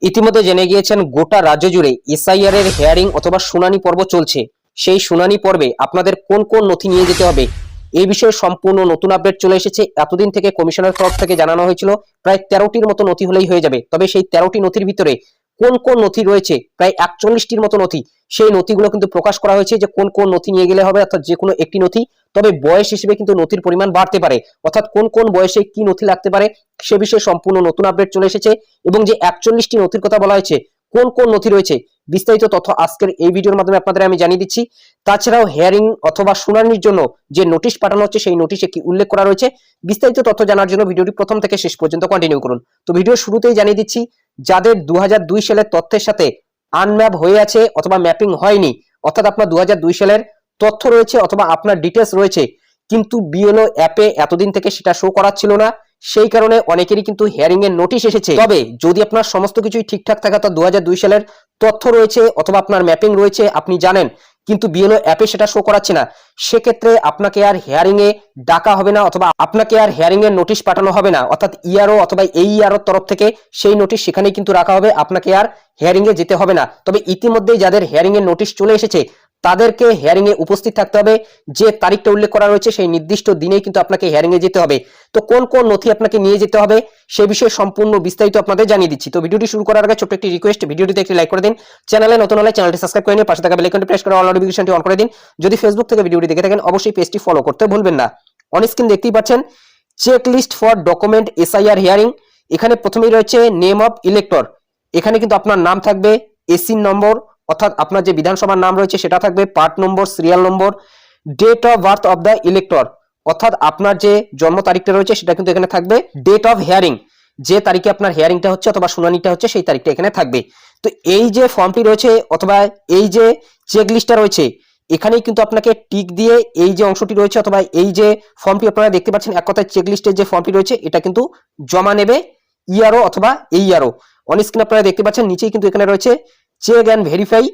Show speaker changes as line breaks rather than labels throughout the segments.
ইতিমধ্যে জেনে গিয়েছেন গোটা রাজ্য জুড়ে এসআইআর এর হিয়ারিং অথবা শুনানি পর্ব চলছে। সেই শুনানি পর্বে আপনাদের কোন কোন নথি নিয়ে যেতে হবে এই বিষয়ে সম্পূর্ণ নতুন আপডেট চলে এসেছে। এতদিন থেকে কমিশনের তরফ থেকে জানানো হয়েছিল প্রায় 13টির মতো নথি হলেই হয়ে যাবে, তবে সেই 13টি নথির ভিতরে কোন কোন নথি রয়েছে প্রায় 41টির মতো নথি, সেই নথিগুলো কিন্তু প্রকাশ করা হয়েছে যে কোন কোন নথি নিয়ে গেলে হবে, অর্থাৎ যে কোনো একটি নথি। তবে বয়স হিসেবে কিন্তু নথির পরিমাণ বাড়তে পারে, অর্থাৎ কোন কোন বয়সে কি নথি লাগতে পারে সে বিষয়ে সম্পূর্ণ নতুন আপডেট চলে এসেছে। এবং যে 41টি নথির কথা বলা হয়েছে, কোন কোন নথি রয়েছে বিস্তারিত তথ্য আজকের এই ভিডিওর মাধ্যমে আপনাদের আমি জানিয়ে দিচ্ছি। তাছাড়াও হিয়ারিং অথবা শুনানির জন্য যে নোটিশ পাঠানো হচ্ছে সেই নোটিশে কি উল্লেখ করা রয়েছে, বিস্তারিত তথ্য জানার জন্য ভিডিওটি প্রথম থেকে শেষ পর্যন্ত কন্টিনিউ করুন। তো ভিডিও শুরুতেই জানিয়ে দিচ্ছি, যাদের 2002 সালের তথ্যের সাথে আনম্যাপ হয়ে আছে অথবা ম্যাপিং হয়নি, অর্থাৎ আপনার 2002 সালের তথ্য রয়েছে অথবা আপনার ডিটেলস রয়েছে কিন্তু বিএলও অ্যাপে এতদিন থেকে সেটা শো করাচ্ছিল না, সেই কারণে অনেকেরই কিন্তু হিয়ারিং এর নোটিশ এসেছে। তবে যদি আপনার সমস্ত কিছুই ঠিকঠাক থাকে, অর্থাৎ 2002 সালের তথ্য রয়েছে অথবা আপনার ম্যাপিং রয়েছে, আপনি জানেন কিন্তু বিএলও অ্যাপে সেটা শো করাচ্ছে না, সেক্ষেত্রে আপনাকে আর হিয়ারিং এ ডাকা হবে না অথবা আপনাকে আর হিয়ারিং এর নোটিশ পাঠানো হবে না, অর্থাৎ ইআরও অথবা এইআরও তরফ থেকে সেই নোটিশ সেখানেই কিন্তু রাখা হবে, আপনাকে আর হিয়ারিং এ যেতে হবে না। তবে ইতিমধ্যেই যাদের হিয়ারিং এর নোটিশ চলে এসেছে তাদেরকে হিয়ারিং এ উপস্থিত থাকতে হবে, যে তারিখটা উল্লেখ করা রয়েছে সেই নির্দিষ্ট দিনেই কিন্তু আপনাকে হিয়ারিং এ যেতে হবে। তো কোন কোন নথি আপনাকে নিয়ে যেতে হবে সে বিষয়ে সম্পূর্ণ বিস্তারিত আপনাদের জানিয়ে দিচ্ছি। তো ভিডিওটি শুরু করার আগে ছোট্ট একটি রিকোয়েস্ট, ভিডিওটিতে একটি লাইক করে দিন, চ্যানেলে নতুন হলে চ্যানেলটি সাবস্ক্রাইব করে নিন, পাশে থাকা বেল আইকনটি প্রেস করে অল নোটিফিকেশনটি অন করে দিন। যদি ফেসবুক থেকে ভিডিওটি দেখে থাকেন অবশ্যই পেজটি ফলো করতে ভুলবেন না। অন স্ক্রিন দেখতেই পাচ্ছেন checklist for document SIR hearing. এখানে প্রথমেই রয়েছে নেম অফ ইলেক্টর, এখানে কিন্তু আপনার নাম থাকবে, এসি নম্বর অর্থাৎ আপনার যে বিধানসভার নাম রয়েছে সেটা থাকবে, part number, serial number, date of birth of the elector অর্থাৎ আপনার যে জন্ম তারিখটা রয়েছে সেটা কিন্তু এখানে থাকবে, ডেট অফ হিয়ারিং যে তারিখে আপনার হিয়ারিংটা হচ্ছে অথবা শুনানিটা হচ্ছে সেই তারিখটা এখানে থাকবে। তো এই যে ফর্মটি রয়েছে অথবা এই যে চেক লিস্টটা রয়েছে এখানেই কিন্তু আপনাকে টিক দিয়ে এই যে অংশটি রয়েছে অথবা এই যে ফর্মটি আপনারা দেখতে পাচ্ছেন, এক কথায় চেক লিস্টের যে ফর্মটি রয়েছে এটা কিন্তু জমা নেবে ইআরও অথবা এইআরও। অন স্ক্রিন আপনারা দেখতে পাচ্ছেন নিচেই কিন্তু এখানে রয়েছে চেক অ্যান্ড ভেরিফাই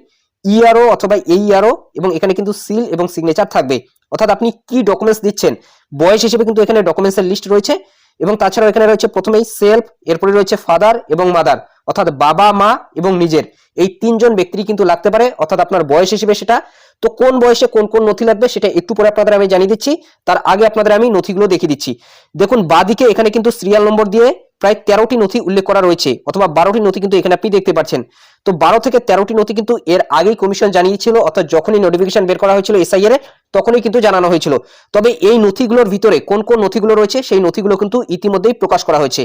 ইআরও অথবা এইআরও, এবং এখানে কিন্তু সিল এবং সিগনেচার থাকবে, অর্থাৎ আপনি কি ডকুমেন্টস দিচ্ছেন। বয়স হিসেবে কিন্তু এখানে ডকুমেন্টসের লিস্ট রয়েছে, এবং তাছাড়াও এখানে রয়েছে প্রথমেই সেলফ, এরপরে রয়েছে ফাদার এবং মাদার অর্থাৎ বাবা মা এবং নিজের, এই তিনজন ব্যক্তিরই কিন্তু লাগতে পারে, অর্থাৎ আপনার বয়স হিসেবে সেটা। তো কোন বয়সে কোন কোন নথি লাগবে সেটা একটু পরে আপনাদের আমি জানিয়ে দিচ্ছি, তার আগে আপনাদের আমি নথিগুলো দেখিয়ে দিচ্ছি। দেখুন বাঁদিকে এখানে কিন্তু সিরিয়াল নম্বর দিয়ে প্রায় 13টি নথি উল্লেখ করা রয়েছে অথবা 12টি নথি কিন্তু এখানে আপনি দেখতে পাচ্ছেন। তো 12 থেকে 13টি নথি কিন্তু এর আগেই কমিশন জানিয়েছিল, অর্থাৎ যখনই নোটিফিকেশন বের করা হয়েছিল এসআইআর এর তখনই কিন্তু জানানো হয়েছিল। তবে এই নথিগুলোর ভিতরে কোন কোন নথিগুলো রয়েছে সেই নথিগুলো কিন্তু ইতিমধ্যেই প্রকাশ করা হয়েছে।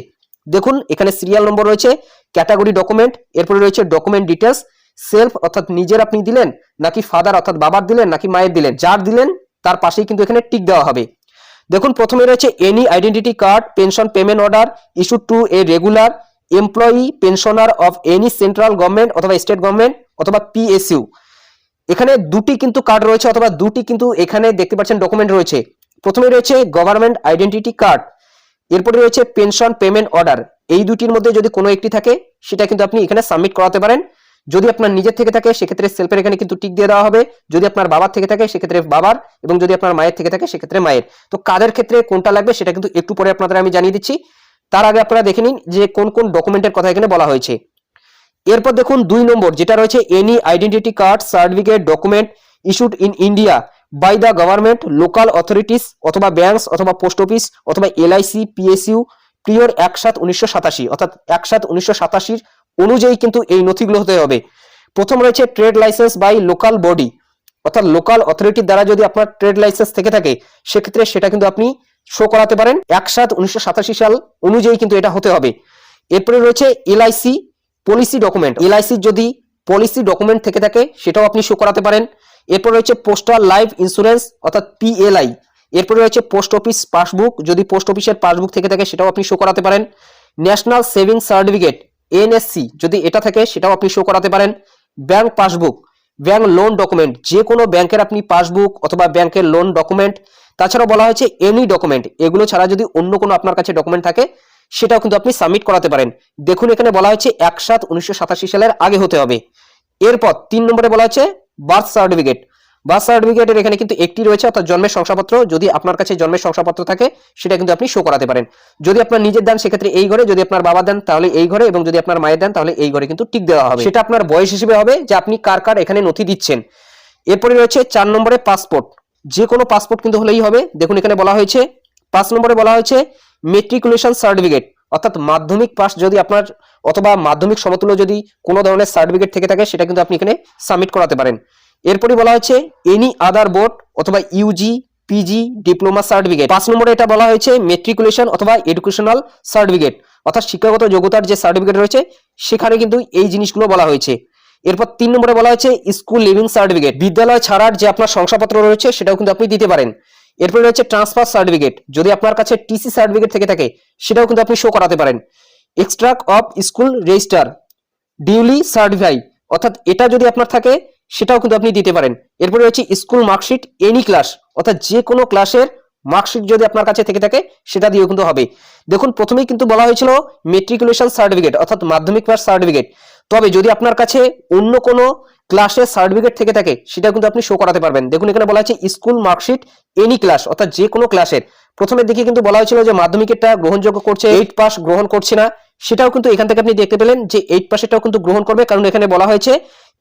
দেখুন এখানে সিরিয়াল নম্বর রয়েছে, ক্যাটাগরি ডকুমেন্ট, এরপরে রয়েছে ডকুমেন্ট ডিটেলস, সেলফ অর্থাৎ নিজের আপনি দিলেন নাকি ফাদার অর্থাৎ বাবার দিলেন নাকি মায়ের দিলেন, যার দিলেন তার পাশেই কিন্তু এখানে টিক দেওয়া হবে। দেখুন প্রথমে রয়েছে any identity card pension payment order issued two a regular employee pensioner of any central government অথবা স্টেট গভর্নমেন্ট অথবা পিএসইউ। এখানে দুটি কিন্তু কার্ড রয়েছে অথবা দুটি কিন্তু এখানে দেখতে পাচ্ছেন ডকুমেন্ট রয়েছে। প্রথমে রয়েছে গভর্নমেন্ট আইডেন্টিটি কার্ড, এরপরে রয়েছে পেনশন পেমেন্ট অর্ডার। এই দুটির মধ্যে যদি কোনো একটি থাকে সেটা কিন্তু আপনি এখানে সাবমিট করাতে পারেন। যদি আপনার নিজের থেকে থাকে সেক্ষেত্রে সেলফের এখানে কিন্তু টিক দিয়ে দেওয়া হবে, যদি আপনার বাবার থেকে থাকে সেক্ষেত্রে বাবার, এবং যদি আপনার মায়ের থেকে থাকে সেক্ষেত্রে মায়ের। তো কাদের ক্ষেত্রে কোনটা লাগবে সেটা কিন্তু একটু পরে আপনাদের আমি জানিয়ে দিচ্ছি। তার আগে আপনারা দেখে নিন যে কোন কোন ডকুমেন্টের কথা এখানে বলা হয়েছে। এরপর দেখুন 2 নম্বর যেটা রয়েছে any identity card certificate document issued in India by the government local authorities অথবা ব্যাংকস অথবা পোস্ট অফিস অথবা এলআইসি পিএসইউ প্রিয়র 1/7/1987 অর্থাৎ 1/7/1987 অনুযায়ী কিন্তু এই নথিগুলো হতে হবে। প্রথম রয়েছে trade licence by local body অর্থাৎ লোকাল অথরিটির দ্বারা যদি আপনার ট্রেড লাইসেন্স থেকে থাকে সেক্ষেত্রে সেটা কিন্তু আপনি শো করাতে পারেন, 1/7/1987 সাল অনুযায়ী কিন্তু এটা হতে হবে। এরপরে রয়েছে এলআইসি পলিসি ডকুমেন্ট, এলআইসির যদি পলিসি ডকুমেন্ট থেকে থাকে সেটাও আপনি শো করাতে পারেন। এরপর রয়েছে পোস্টাল লাইফ ইন্স্যুরেন্স অর্থাৎ পিএলআই। এরপরে রয়েছে পোস্ট অফিস পাসবুক, যদি পোস্ট অফিসের পাসবুক থেকে থাকে সেটাও আপনি শো করাতে পারেন। ন্যাশনাল সেভিংস সার্টিফিকেট এনএসসি যদি এটা থাকে সেটাও আপনি শো করাতে পারেন। Bank passbook, bank loan document, যে কোনো ব্যাংকের আপনি পাসবুক অথবা ব্যাংকের লোন ডকুমেন্ট। তাছাড়াও বলা হয়েছে এনি ডকুমেন্ট, এগুলো ছাড়া যদি অন্য কোনো আপনার কাছে ডকুমেন্ট থাকে সেটাও কিন্তু আপনি সাবমিট করাতে পারেন। দেখুন এখানে বলা হয়েছে 1/7/1987 সালের আগে হতে হবে। এরপর 3 নম্বরে বলা হয়েছে বার্থ সার্টিফিকেট বার্থ সার্টিফিকেটের এখানে কিন্তু একটি রয়েছে, অর্থাৎ জন্মের শংসাপত্র। যদি আপনার কাছে জন্মের শংসাপত্র থাকে সেটা কিন্তু আপনি শো করাতে পারেন। যদি আপনার নিজের দেন সেক্ষেত্রে এই ঘরে, যদি আপনার বাবা দেন তাহলে এই ঘরে, এবং যদি আপনার মায়ের দেন তাহলে এই ঘরে কিন্তু টিক দেওয়া হবে। সেটা আপনার বয়স হিসেবে হবে যে আপনি কার কার এখানে নথি দিচ্ছেন। এরপরে রয়েছে 4 নম্বরে পাসপোর্ট। যে কোনো পাসপোর্ট কিন্তু হলেই হবে। দেখুন এখানে বলা হয়েছে 5 নম্বরে বলা হয়েছে মেট্রিকুলেশন সার্টিফিকেট, অর্থাৎ মাধ্যমিক পাস যদি আপনার অথবা মাধ্যমিক সমতুল্য যদি কোনো ধরনের সার্টিফিকেট থেকে থাকে সেটা কিন্তু আপনি এখানে সাবমিট করাতে পারেন। এরপরে বলা হচ্ছে এনি আদার বোর্ড অথবা ইউজি পিজি ডিপ্লোমা সার্টিফিকেট। 5 নম্বরে এটা বলা হয়েছে মেট্রিকুলেশন অথবা এডুকেশনাল সার্টিফিকেট, অর্থাৎ শিক্ষাগত যোগ্যতার যে সার্টিফিকেট রয়েছে সেখানে কিন্তু এই জিনিসগুলো বলা হয়েছে। এরপর 3 নম্বরে বলা হয়েছে স্কুল লিভিং সার্টিফিকেট, বিদ্যালয় ছাড়ার যে আপনার শংসাপত্র রয়েছে সেটাও কিন্তু আপনি দিতে পারেন। এরপরে রয়েছে ট্রান্সফার সার্টিফিকেট, যদি আপনার কাছে টিসি সার্টিফিকেট থেকে থাকে সেটাও কিন্তু আপনি শো করাতে পারেন। Extract of school register duly certify, অর্থাৎ এটা যদি আপনার থাকে সেটাও কিন্তু আপনি দিতে পারেন। এরপরে রয়েছে স্কুল মার্কশিট এনি ক্লাস, অর্থাৎ যে কোনো ক্লাসের মার্কশিট যদি আপনার কাছে থেকে থাকে সেটা দিয়েও কিন্তু হবে। দেখুন প্রথমেই কিন্তু বলা হয়েছিল মেট্রিকুলেশন সার্টিফিকেট অর্থাৎ মাধ্যমিক পাস সার্টিফিকেট, তবে যদি আপনার কাছে অন্য কোনো ক্লাসের সার্টিফিকেট থেকে থাকে সেটা কিন্তু আপনি শো করাতে পারবেন। দেখুন এখানে বলা হয়েছে স্কুল মার্কশিট এনি ক্লাস, অর্থাৎ যে কোনো ক্লাসের। প্রথমের দিকে কিন্তু বলা হয়েছিল যে মাধ্যমিকেরটা গ্রহণযোগ্য করছে, 8 পাস গ্রহণ করছে না, সেটাও কিন্তু এখান থেকে আপনি দেখতে পেলেন যে 8 পাসেরটাও কিন্তু গ্রহণ করবে, কারণ এখানে বলা হয়েছে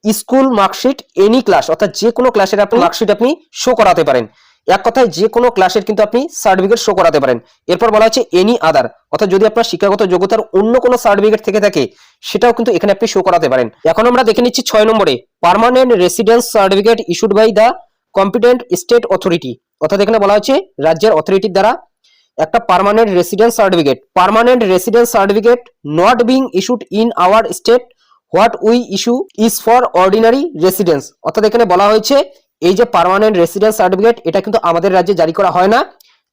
স্কুল মার্কশিট এনি ক্লাস, অর্থাৎ যে কোনো ক্লাসের আপনি মার্কশিট আপনি শো করাতে পারেন। এক কথায় যে কোনো ক্লাসের কিন্তু আপনি সার্টিফিকেট শো করাতে পারেন। এরপর বলা হচ্ছে এনি আদার, অর্থাৎ যদি আপনার শিক্ষাগত যোগ্যতার অন্য কোনো সার্টিফিকেট থেকে থাকে সেটাও কিন্তু এখানে আপনি শো করাতে পারেন। এখন আমরা দেখে নিচ্ছি 6 নম্বরে permanent residence certificate issued by the competent state authority, অর্থাৎ এখানে বলা হচ্ছে রাজ্যের অথরিটির দ্বারা একটা permanent residence certificate not being issued in our state what we issue is for ordinary residence, অর্থাৎ এখানে বলা হয়েছে এই যে পার্মানেন্ট রেসিডেন্স সার্টিফিকেট এটা কিন্তু আমাদের রাজ্যে জারি করা হয় না।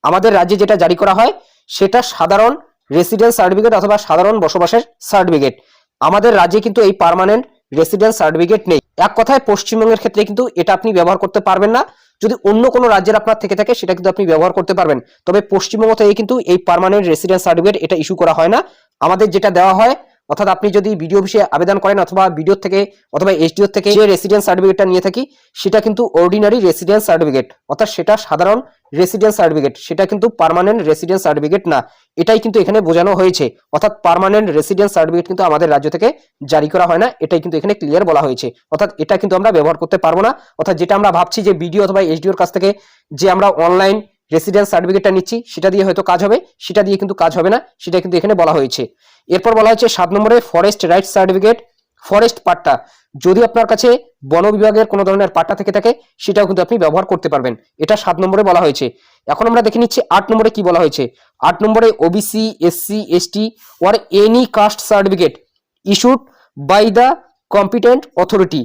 আমাদের রাজ্যে যেটা জারি করা হয় সেটা সাধারণ রেসিডেন্স সার্টিফিকেট অথবা সাধারণ বসবাসের সার্টিফিকেট। আমাদের রাজ্যে কিন্তু এই পার্মানেন্ট রেসিডেন্স সার্টিফিকেট নেই। এক কথায় পশ্চিমবঙ্গের ক্ষেত্রে কিন্তু এটা আপনি ব্যবহার করতে পারবেন না। যদি অন্য কোনো রাজ্যের আপনার থেকে থাকে সেটা কিন্তু আপনি ব্যবহার করতে পারবেন, তবে পশ্চিমবঙ্গ থেকে কিন্তু এই পার্মানেন্ট রেসিডেন্স সার্টিফিকেট এটা ইস্যু করা হয় না। আমাদের যেটা দেওয়া হয়, অর্থাৎ আপনি যদি বিডিও অফিসে আবেদন করেন অথবা বিডিও থেকে অথবা এসডিও থেকে যে রেসিডেন্স সার্টিফিকেটটা নিয়ে থাকি সেটা কিন্তু অর্ডিনারি রেসিডেন্স সার্টিফিকেট, অর্থাৎ সেটা সাধারণ রেসিডেন্স সার্টিফিকেট, সেটা কিন্তু পার্মানেন্ট রেসিডেন্স সার্টিফিকেট না। এটাই কিন্তু এখানে বোঝানো হয়েছে, অর্থাৎ পার্মানেন্ট রেসিডেন্স সার্টিফিকেট কিন্তু আমাদের রাজ্য থেকে জারি করা হয় না, এটাই কিন্তু এখানে ক্লিয়ার বলা হয়েছে। অর্থাৎ এটা কিন্তু আমরা ব্যবহার করতে পারবো না। অর্থাৎ যেটা আমরা ভাবছি যে বিডিও অথবা এসডিওর কাছ থেকে যে আমরা অনলাইন রেসিডেন্স সার্টিফিকেটটা নিচ্ছি সেটা দিয়ে হয়তো কাজ হবে, সেটা দিয়ে কিন্তু কাজ হবে না, সেটা কিন্তু এখানে বলা হয়েছে। এরপর বলা হচ্ছে 7 নম্বরে ফরেস্ট রাইটস সার্টিফিকেট, ফরেস্ট পাট্টা, যদি আপনার কাছে বন বিভাগের কোনো ধরনের পাট্টা থেকে থাকে সেটাও কিন্তু আপনি ব্যবহার করতে পারবেন, এটা 7 নম্বরে বলা হয়েছে। এখন আমরা দেখে নিচ্ছি 8 নম্বরে কি বলা হয়েছে। 8 নম্বরে OBC SC ST or any caste certificate issued by the competent authority,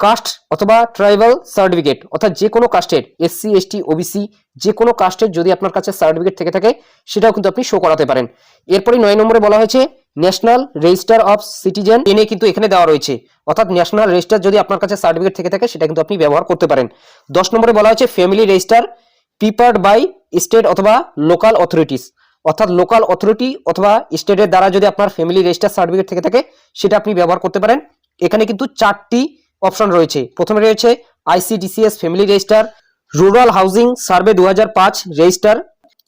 caste অথবা ট্রাইবাল সার্টিফিকেট, অর্থাৎ যে কোনো কাস্টের এসসি এসটি ওবিসি যে কোনো কাস্টের যদি আপনার কাছে সার্টিফিকেট থেকে থাকে সেটাও কিন্তু আপনি শো করাতে পারেন। এরপরে 9 নম্বরে বলা হয়েছে ন্যাশনাল রেজিস্টার অফ সিটিজেন এনে কিন্তু এখানে দেওয়া রয়েছে, অর্থাৎ ন্যাশনাল রেজিস্টার যদি আপনার কাছে সার্টিফিকেট থেকে থাকে সেটা কিন্তু আপনি ব্যবহার করতে পারেন। 10 নম্বরে বলা হয়েছে ফ্যামিলি রেজিস্টার প্রিপার্ড বাই স্টেট অথবা লোকাল অথরিটিস, অর্থাৎ লোকাল অথরিটি অথবা স্টেটের দ্বারা যদি আপনার ফ্যামিলি রেজিস্টার সার্টিফিকেট থেকে থাকে সেটা আপনি ব্যবহার করতে পারেন। এখানে কিন্তু 4টি অপশন রয়েছে। প্রথমে রয়েছে ICDCS family register, rural housing survey 2005 register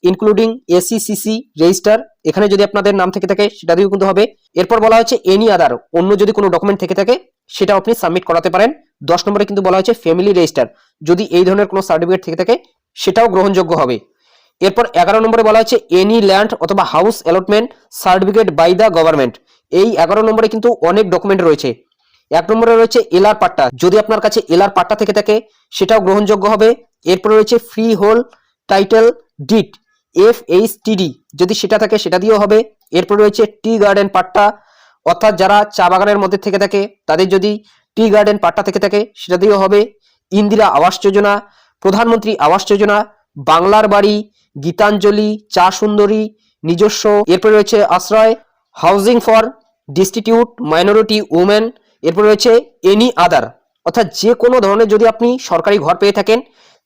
including এসিসিসি register, এখানে যদি আপনাদের নাম থেকে থাকে সেটা দিয়েও কিন্তু হবে। এরপর বলা হচ্ছে এনি আদার, অন্য যদি কোনো ডকুমেন্ট থেকে থাকে সেটাও আপনি সাবমিট করাতে পারেন। 10 নম্বরে কিন্তু বলা হচ্ছে ফ্যামিলি রেজিস্টার, যদি এই ধরনের কোনো সার্টিফিকেট থেকে থাকে সেটাও গ্রহণযোগ্য হবে। এরপর 11 নম্বরে বলা হচ্ছে এনি ল্যান্ড অথবা house allotment certificate by the government, এই 11 নম্বরে কিন্তু অনেক ডকুমেন্ট রয়েছে। 1 নম্বরে রয়েছে এলআর পাট্টা, যদি আপনার কাছে এলআর পাট্টা থেকে সেটাও গ্রহণযোগ্য হবে। এরপরে রয়েছে freehold title deed FHTD, যদি সেটা থাকে সেটা দিয়েও হবে। এরপরে রয়েছে টি গার্ডেন পাট্টা, অর্থাৎ যারা চা বাগানের মধ্যে থেকে থাকে তাদের যদি টি গার্ডেন পাট্টা থেকে থাকে সেটা দিয়েও হবে। ইন্দিরা আবাস যোজনা, প্রধানমন্ত্রী আবাস যোজনা, বাংলার বাড়ি, গীতাঞ্জলি, চা সুন্দরী, নিজস্ব, এরপরে রয়েছে আশ্রয়, হাউজিং ফর ডিস্টিটিউট মাইনরিটি উমেন, এরপর রয়েছে এনি আদার, অর্থাৎ যে কোনো ধরনের যদি আপনি সরকারি ঘর পেয়ে থাকেন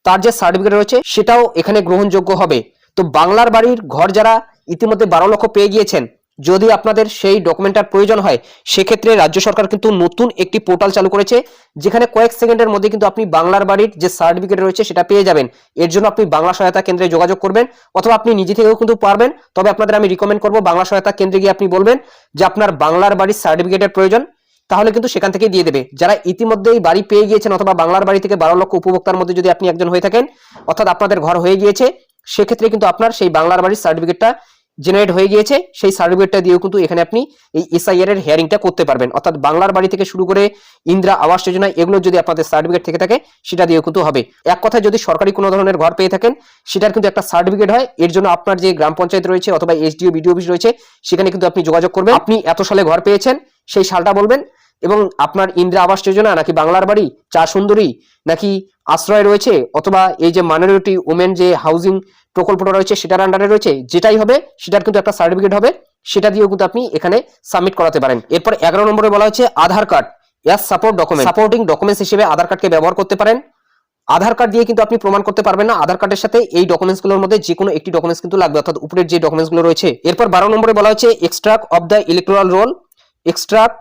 তার যে সার্টিফিকেট রয়েছে সেটাও এখানে গ্রহণযোগ্য হবে। তো বাংলার বাড়ির ঘর যারা ইতিমধ্যে 12 লক্ষ পেয়ে গিয়েছেন যদি আপনাদের সেই ডকুমেন্টটার প্রয়োজন হয় সেক্ষেত্রে রাজ্য সরকার কিন্তু নতুন একটি পোর্টাল চালু করেছে, যেখানে কয়েক সেকেন্ডের মধ্যে কিন্তু আপনি বাংলার বাড়ির যে সার্টিফিকেট রয়েছে সেটা পেয়ে যাবেন। এর জন্য আপনি বাংলা সহায়তা কেন্দ্রে যোগাযোগ করবেন, অথবা আপনি নিজে থেকেও কিন্তু পারবেন। তবে আপনাদের আমি রিকমেন্ড করবো বাংলা সহায়তা কেন্দ্রে গিয়ে আপনি বলবেন যে আপনার বাংলার বাড়ির সার্টিফিকেটের প্রয়োজন, তাহলে কিন্তু সেখান থেকে দিয়ে দেবে। যারা ইতিমধ্যেই বাড়ি পেয়ে গিয়েছেন অথবা বাংলার বাড়ি থেকে 12 লক্ষ উপভোক্তার মধ্যে যদি আপনি একজন হয়ে থাকেন, অর্থাৎ আপনাদের ঘর হয়ে গিয়েছে, সেক্ষেত্রে কিন্তু আপনার সেই বাংলার বাড়ির সার্টিফিকেটটা জেনারেট হয়ে গিয়েছে। সেই সার্টিফিকেটটা দিয়েও কিন্তু এখানে আপনি এই এসআইআর এর হিয়ারিংটা করতে পারবেন। অর্থাৎ বাংলার বাড়ি থেকে শুরু করে ইন্দিরা আবাস যোজনা, এগুলো যদি আপনাদের সার্টিফিকেট থেকে থাকে সেটা দিয়েও কিন্তু হবে। এক কথায় যদি সরকারি কোনো ধরনের ঘর পেয়ে থাকেন সেটার কিন্তু একটা সার্টিফিকেট হয়। এর জন্য আপনার যে গ্রাম পঞ্চায়েত রয়েছে অথবা এসডিও বিডিও অফিস রয়েছে সেখানে কিন্তু আপনি যোগাযোগ করবেন। আপনি এত সালে ঘর পেয়েছেন সেই সালটা বলবেন, এবং আপনার ইন্দিরা আবাস যোজনা নাকি বাংলার বাড়ি, চা সুন্দরী নাকি আশ্রয় রয়েছে, অথবা এই যে মাইনরিটি ওমেন যে হাউজিং প্রকল্পটা রয়েছে সেটার আন্ডারে রয়েছে, যেটাই হবে সেটার কিন্তু একটা সার্টিফিকেট হবে। সেটা দিয়েও কিন্তু আপনি এখানে সাবমিট করাতে পারেন। এরপর 11 নম্বরে বলা হচ্ছে Aadhaar card as support document, supporting documents হিসেবে আধার কার্ডকে ব্যবহার করতে পারেন। আধার কার্ড দিয়ে কিন্তু আপনি প্রমাণ করতে পারবেন না, আধার কার্ডের সাথে এই ডকুমেন্টসগুলোর মধ্যে যে কোনো একটি ডকুমেন্টস কিন্তু লাগবে, অর্থাৎ উপরের যে ডকুমেন্টসগুলো রয়েছে। এরপর 12 নম্বরে বলা হচ্ছে extract of the electoral role, extract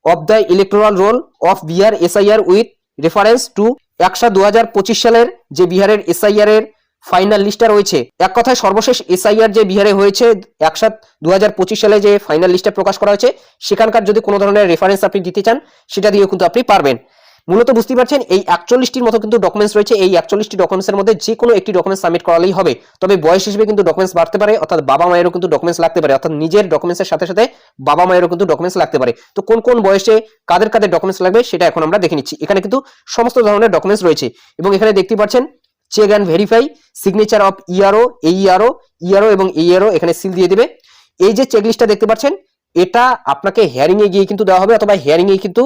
of the electoral role of Bihar SIR with reference to 1/7/2025 সালের যে বিহারের এসআইআর এর ফাইনাল লিস্টটা রয়েছে। এক কথায় সর্বশেষ এসআইআর যে বিহারে হয়েছে 1/7/2025 সালে যে ফাইনাল লিস্টটা প্রকাশ করা হয়েছে, সেখানকার যদি কোনো ধরনের রেফারেন্স আপনি দিতে চান সেটা দিয়েও কিন্তু আপনি পারবেন। মূলত বুঝতে পারছেন এই 41টির মতো কিন্তু ডকুমেন্টস রয়েছে। এই 41টি ডকুমেন্টসের মধ্যে যে কোনো একটি ডকুমেন্টস সাবমিট করালেই হবে। তবে বয়স হিসেবে কিন্তু ডকুমেন্টস বাড়তে পারে, অর্থাৎ বাবা মায়েরও কিন্তু ডকুমেন্টস লাগতে পারে, অর্থাৎ নিজের ডকুমেন্টসের সাথে সাথে বাবা মায়েরও কিন্তু ডকুমেন্টস লাগতে পারে। তো কোন কোন বয়সে কাদের কাদের ডকুমেন্টস লাগবে সেটা এখন আমরা দেখে নিচ্ছি। এখানে কিন্তু সমস্ত ধরনের ডকুমেন্টস রয়েছে, এবং এখানে দেখতে পাচ্ছেন check and verify, signature of ERO, ERO এবং এইআরও এখানে সিল দিয়ে দিবে। এই যে চেকলিস্টটা দেখতে পাচ্ছেন এটা আপনাকে হিয়ারিং এ গিয়ে কিন্তু দেওয়া হবে, অথবা হিয়ারিং এ কিন্তু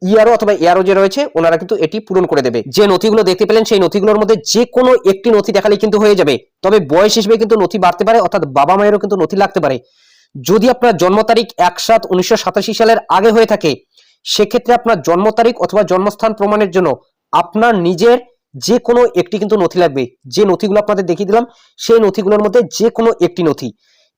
ইআরও অথবা এআরও যে রয়েছে ওনারা কিন্তু এটি পূরণ করে দেবে। যে নথিগুলো দেখতে পেলেন সেই নথিগুলোর মধ্যে যে কোনো একটি নথি দেখালে কিন্তু হয়ে যাবে। তবে বয়স হিসেবে কিন্তু নথি বাড়তে পারে, অর্থাৎ বাবা মায়েরও কিন্তু নথি লাগতে পারে। যদি আপনার জন্ম তারিখ 1/7/1987 সালের আগে হয়ে থাকে সেক্ষেত্রে আপনার জন্ম তারিখ অথবা জন্মস্থান প্রমাণের জন্য আপনার নিজের যে কোনো একটি কিন্তু নথি লাগবে। যে নথিগুলো আপনাদের দেখিয়ে দিলাম সেই নথিগুলোর মধ্যে যে কোনো একটি নথি,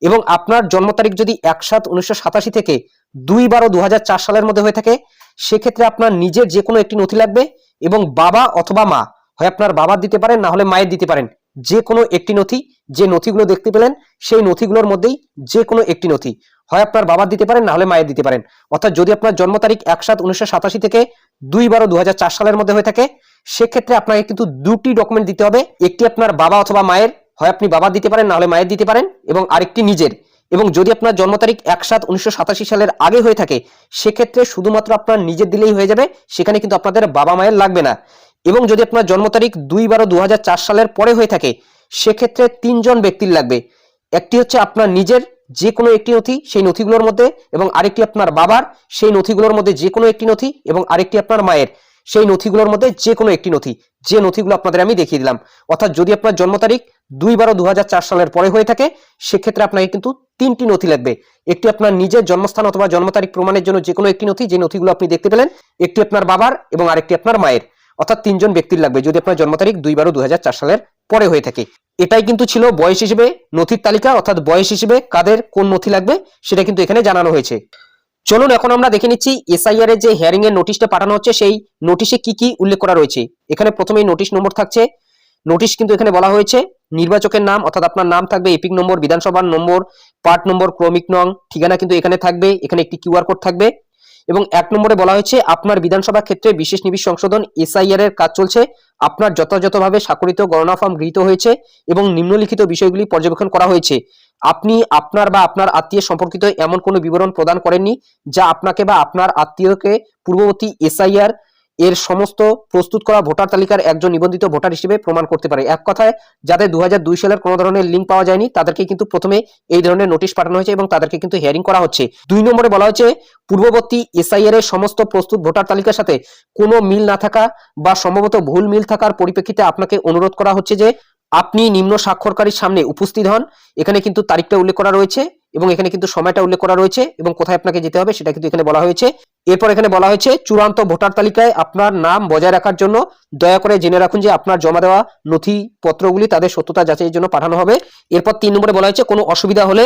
এবং আপনার জন্ম তারিখ যদি 1/7/1987 থেকে 2/12/2004 সালের মধ্যে হয়ে থাকে সেক্ষেত্রে আপনার নিজের যে কোনো একটি নথি লাগবে, এবং বাবা অথবা মা, হয় আপনার বাবার দিতে পারেন না হলে মায়ের দিতে পারেন, যে কোনো একটি নথি। যে নথিগুলো দেখতে পেলেন সেই নথিগুলোর মধ্যেই যে কোনো একটি নথি, হয় আপনার বাবার দিতে পারেন না হলে মায়ের দিতে পারেন। অর্থাৎ যদি আপনার জন্ম তারিখ 1/7/1987 থেকে 2/12/2004 সালের মধ্যে হয়ে থাকে সেক্ষেত্রে আপনাকে কিন্তু দুটি ডকুমেন্ট দিতে হবে। একটি আপনার বাবা অথবা মায়ের, হয় আপনি বাবার দিতে পারেন না হলে মায়ের দিতে পারেন, এবং আরেকটি নিজের। এবং যদি আপনার জন্ম তারিখ 1/7/1987 সালের আগে হয়ে থাকে সেক্ষেত্রে শুধুমাত্র আপনার নিজের দিলেই হয়ে যাবে, সেখানে কিন্তু আপনাদের বাবা মায়ের লাগবে না। এবং যদি আপনার জন্ম তারিখ 2/12/2004 সালের পরে হয়ে থাকে সেক্ষেত্রে 3 জন ব্যক্তির লাগবে। একটি হচ্ছে আপনার নিজের যে কোনো একটি নথি সেই নথিগুলোর মধ্যে, এবং আরেকটি আপনার বাবার সেই নথিগুলোর মধ্যে যে কোনো একটি নথি, এবং আরেকটি আপনার মায়ের সেই নথিগুলোর মধ্যে যে কোনো একটি নথি, যে নথিগুলো আপনাদের আমি দেখিয়ে দিলাম। অর্থাৎ যদি আপনার জন্ম তারিখ 2/12/2004 সালের পরে হয়ে থাকে সেক্ষেত্রে আপনাকে কিন্তু 3টি নথি লাগবে। একটি আপনার নিজের জন্মস্থান অথবা জন্ম তারিখ প্রমাণের জন্য যে কোনো একটি নথি, যে নথিগুলো আপনি দেখতে পেলেন, একটি আপনার বাবার এবং আরেকটি আপনার মায়ের, অর্থাৎ 3 জন ব্যক্তির লাগবে যদি আপনার জন্ম তারিখ 2/12/2004 সালের পরে হয়ে থাকে। এটাই কিন্তু ছিল বয়স হিসেবে নথির তালিকা, অর্থাৎ বয়স হিসেবে কাদের কোন নথি লাগবে সেটা কিন্তু এখানে জানানো হয়েছে। চলুন এখন আমরা দেখে নিচ্ছি এসআইআর এর যে হিয়ারিং এর নোটিশটা পাঠানো হচ্ছে সেই নোটিশে কি কি উল্লেখ করা রয়েছে। এখানে প্রথমেই নোটিশ নম্বর থাকছে। নোটিশ কিন্তু এখানে বলা হয়েছে নির্বাচকের নাম, অর্থাৎ আপনার নাম থাকবে, এপিক নম্বর, বিধানসভার নম্বর, পার্ট নম্বর, ক্রমিক নং, ঠিকানা কিন্তু এখানে থাকবে। এখানে একটি কিউআর কোড থাকবে, এবং 1 নম্বরে বলা হয়েছে আপনার বিধানসভা ক্ষেত্রে বিশেষ নিবিড় সংশোধন এসআইআর এর কাজ চলছে, আপনার যথাযথভাবে স্বাক্ষরিত গণনা ফর্ম গৃহীত হয়েছে এবং নিম্নলিখিত বিষয়গুলি পর্যবেক্ষণ করা হয়েছে। আপনি আপনার বা আপনার আত্মীয় সম্পর্কিত এমন কোনো বিবরণ প্রদান করেননি যা আপনাকে বা আপনার আত্মীয়কে পূর্ববর্তী এসআইআর এর সমস্ত প্রস্তুত করা ভোটার তালিকার একজন নিবন্ধিত ভোটার হিসেবে প্রমাণ করতে পারে। এক কথায় যাদের 2002 সালের কোনো ধরনের লিঙ্ক পাওয়া যায়নি তাদেরকে কিন্তু প্রথমে এই ধরনের নোটিশ পাঠানো হয়েছে এবং তাদেরকে কিন্তু হিয়ারিং করা হচ্ছে। 2 নম্বরে বলা হয়েছে পূর্ববর্তী এসআইআর এর সমস্ত প্রস্তুত ভোটার তালিকার সাথে কোনো মিল না থাকা বা সম্ভবত ভুল মিল থাকার পরিপ্রেক্ষিতে আপনাকে অনুরোধ করা হচ্ছে যে আপনি নিম্ন স্বাক্ষরকারীর সামনে উপস্থিত হন। এখানে কিন্তু তারিখটা উল্লেখ করা রয়েছে এবং এখানে কিন্তু সময়টা উল্লেখ করা রয়েছে এবং কোথায় আপনাকে যেতে হবে সেটা কিন্তু এখানে বলা হয়েছে। এরপর এখানে বলা হয়েছে চূড়ান্ত ভোটার তালিকায় আপনার নাম বজায় রাখার জন্য দয়া করে জেনে রাখুন যে আপনার জমা দেওয়া নথিপত্রগুলি তাদের সত্যতা যাচাইয়ের জন্য পাঠানো হবে। এরপর 3 নম্বরে বলা হয়েছে কোনো অসুবিধা হলে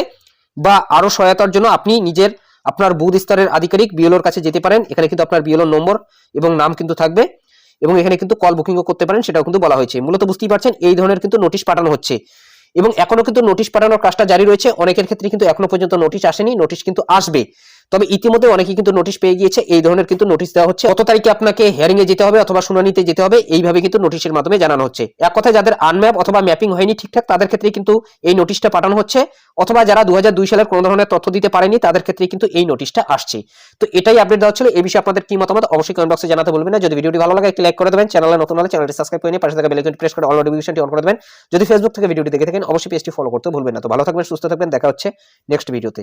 বা আরো সহায়তার জন্য আপনি নিজের আপনার বুথ স্তরের আধিকারিক বিএলওর কাছে যেতে পারেন। এখানে কিন্তু আপনার বিএলওর নম্বর এবং নাম কিন্তু থাকবে এবং এখানে কিন্তু কল বুকিংও করতে পারেন, সেটাও কিন্তু বলা হয়েছে। মূলত বুঝতেই পারছেন এই ধরনের কিন্তু নোটিশ পাঠানো হচ্ছে এবং এখনো কিন্তু নোটিশ পাঠানোর কাজটা জারি রয়েছে। অনেকের ক্ষেত্রে কিন্তু এখনো পর্যন্ত নোটিশ আসেনি, নোটিশ কিন্তু আসবে। তবে ইতিমধ্যে অনেকেই কিন্তু নোটিশ পেয়ে গিয়েছে। এই ধরনের কিন্তু নোটিশ দেওয়া হচ্ছে কত তারিখে আপনাকে হিয়ারিং এ যেতে হবে অথবা শুনানিতে যেতে হবে, এইভাবে কিন্তু নোটিশের মাধ্যমে জানানো হচ্ছে। এক কথায় যাদের আনম্যাপ অথবা ম্যাপিং হয়নি ঠিকঠাক তাদের ক্ষেত্রে কিন্তু এই নোটিশটা পাঠানো হচ্ছে, অথবা যারা 2002 সালের কোনো ধরনের তথ্য দিতে পারেনি তাদের ক্ষেত্রে কিন্তু এই নোটিশটা আসছে। তো এটাই আপডেট দেওয়া ছিল। এই বিষয়ে আপনাদের কি মতামত অবশ্যই কমেন্ট বক্সে জানাতে ভুলবেন না। যদি ভিডিওটি ভালো লাগে একটি লাইক করে দেবেন, চ্যানেলে নতুন হলে চ্যানেলটি সাবস্ক্রাইব করে নিয়ে পাশে থাকা বেল আইকনটি প্রেস করে অল নোটিফিকেশনটি অন করে দেবেন। যদি ফেসবুক থেকে ভিডিওটি দেখে থাকেন অবশ্যই পেজটি ফলো করতে ভুলবেন না। তো ভালো থাকবেন, সুস্থ থাকবেন, দেখা হচ্ছে নেক্সট ভিডিওতে।